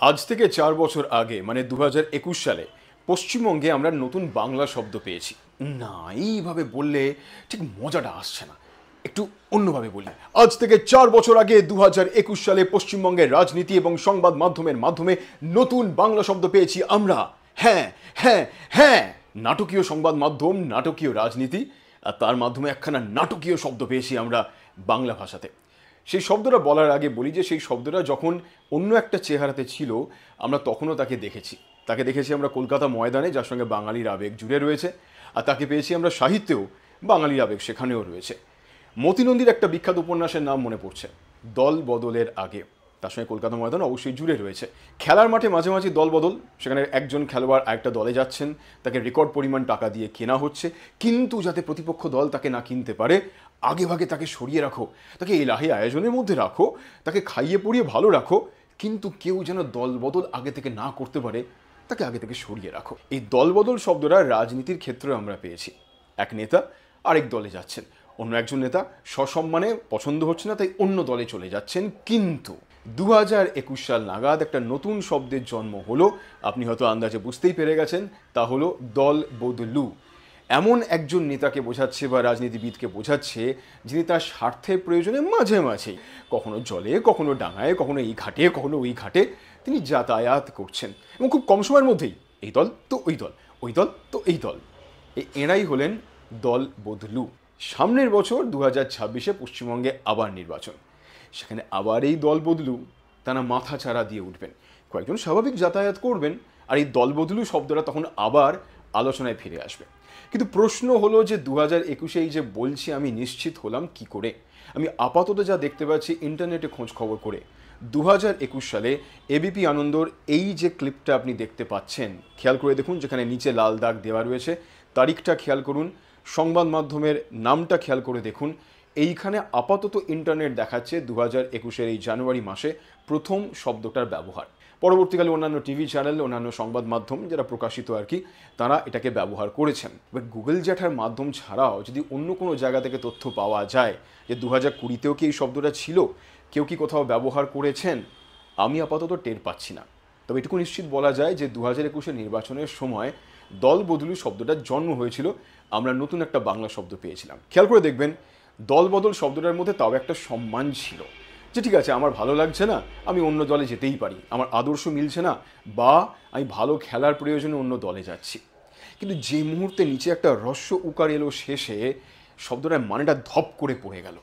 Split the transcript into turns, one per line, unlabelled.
আজ থেকে ৪ বছর আগে মানে ২০২১ সালে পশ্চিমবঙ্গে আমরা নতুন বাংলা শব্দ পেয়েছি। না, এইভাবে বললে ঠিক মজাটা আসছে না। একটু অন্যভাবে বলি। আজ থেকে ৪ বছর আগে ২০২১ সালে পশ্চিমবঙ্গের রাজনীতি এবং সংবাদ মাধ্যমের মাধ্যমে নতুন বাংলা শব্দ পেয়েছি আমরা। হ্যাঁ, হ্যাঁ, হ্যাঁ। নাটকীয় সংবাদ মাধ্যম, নাটকীয় রাজনীতি, আর তার মাধ্যমে একখানা নাটকীয় শব্দ পেয়েছি আমরা বাংলা ভাষাতে। সেই শব্দটা বলার আগে বলি যে সেই শব্দটা যখন অন্য একটা চেহারাতে ছিল, আমরা তখনও তাকে দেখেছি। তাকে দেখেছি আমরা কলকাতা ময়দানে, যার সঙ্গে বাঙালির আবেগ জুড়ে রয়েছে। আর তাকে পেয়েছি আমরা সাহিত্যেও, বাঙালির আবেগ সেখানেও রয়েছে। মতি নন্দীর একটা বিখ্যাত উপন্যাসের নাম মনে পড়ছে, দল বদলের আগে। তার সঙ্গে কলকাতা ময়দান অবশ্যই জুড়ে রয়েছে। খেলার মাঠে মাঝে মাঝে দল বদল, সেখানে একজন খেলোয়াড় আরেকটা দলে যাচ্ছেন, তাকে রেকর্ড পরিমাণ টাকা দিয়ে কেনা হচ্ছে, কিন্তু যাতে প্রতিপক্ষ দল তাকে না কিনতে পারে, আগে ভাগে তাকে সরিয়ে রাখো, তাকে এলাহি আয়োজনের মধ্যে রাখো, তাকে খাইয়ে পড়িয়ে ভালো রাখো, কিন্তু কেউ যেন দল বদল আগে থেকে না করতে পারে, তাকে আগে থেকে সরিয়ে রাখো। এই দলবদল শব্দটা রাজনীতির ক্ষেত্রে আমরা পেয়েছি। এক নেতা আরেক দলে যাচ্ছেন, অন্য একজন নেতা সসম্মানে পছন্দ হচ্ছে না তাই অন্য দলে চলে যাচ্ছেন, কিন্তু ২০২১ সাল নাগাদ একটা নতুন শব্দের জন্ম হলো। আপনি হয়তো আন্দাজে বুঝতেই পেরে গেছেন, তা হলো দল বদলু। এমন একজন নেতাকে বোঝাচ্ছে বা রাজনীতিবিদকে বোঝাচ্ছে যিনি তার স্বার্থের প্রয়োজনে মাঝে মাঝে কখনো জলে, কখনো ডাঙায়, কখনো এই ঘাটে, কখনো ওই ঘাটে তিনি যাতায়াত করছেন, এবং খুব কম সময়ের মধ্যেই এই দল তো ওই দল, ওই দল তো এই দল। এঁরাই হলেন দল বদলু। সামনের বছর ২০২৬-এ পশ্চিমবঙ্গে আবার নির্বাচন, সেখানে আবার এই দল বদলু তারা মাথা চারা দিয়ে উঠবেন, কয়েকজন স্বাভাবিক যাতায়াত করবেন, আর এই দল বদলু শব্দটা তখন আবার আলোচনায় ফিরে আসবে। কিন্তু প্রশ্ন হলো যে ২০২১-এ এই যে বলছি, আমি নিশ্চিত হলাম কি করে? আমি আপাতত যা দেখতে পাচ্ছি ইন্টারনেটে খোঁজ খবর করে, ২০২১ সালে এবিপি আনন্দর এই যে ক্লিপটা আপনি দেখতে পাচ্ছেন, খেয়াল করে দেখুন, যেখানে নিচে লাল দাগ দেওয়া রয়েছে, তারিখটা খেয়াল করুন, সংবাদ মাধ্যমের নামটা খেয়াল করে দেখুন। এইখানে আপাতত ইন্টারনেট দেখাচ্ছে ২০২১-এর এই জানুয়ারি মাসে প্রথম শব্দটার ব্যবহার। পরবর্তীকালে অন্যান্য টিভি চ্যানেল, অন্যান্য সংবাদ মাধ্যম যারা প্রকাশিত আর কি, তারা এটাকে ব্যবহার করেছেন। এবার গুগল জ্যাঠার মাধ্যম ছাড়াও যদি অন্য কোনো জায়গা থেকে তথ্য পাওয়া যায় যে ২০২০-তেও কি এই শব্দটা ছিল, কেউ কি কোথাও ব্যবহার করেছেন, আমি আপাতত টের পাচ্ছি না। তবে এটুকু নিশ্চিত বলা যায় যে ২০২১-এর নির্বাচনের সময় দল বদলু শব্দটার জন্ম হয়েছিল, আমরা নতুন একটা বাংলা শব্দ পেয়েছিলাম। খেয়াল করে দেখবেন, দল বদল শব্দটার মধ্যে তাও একটা সম্মান ছিল, যে ঠিক আছে আমার ভালো লাগছে না, আমি অন্য দলে যেতেই পারি, আমার আদর্শ মিলছে না, বা আমি ভালো খেলার প্রয়োজনে অন্য দলে যাচ্ছি। কিন্তু যে মুহূর্তে নিচে একটা হ্রস্ব উকার এলো শেষে, শব্দটার মানেটা ধপ করে পড়ে গেল।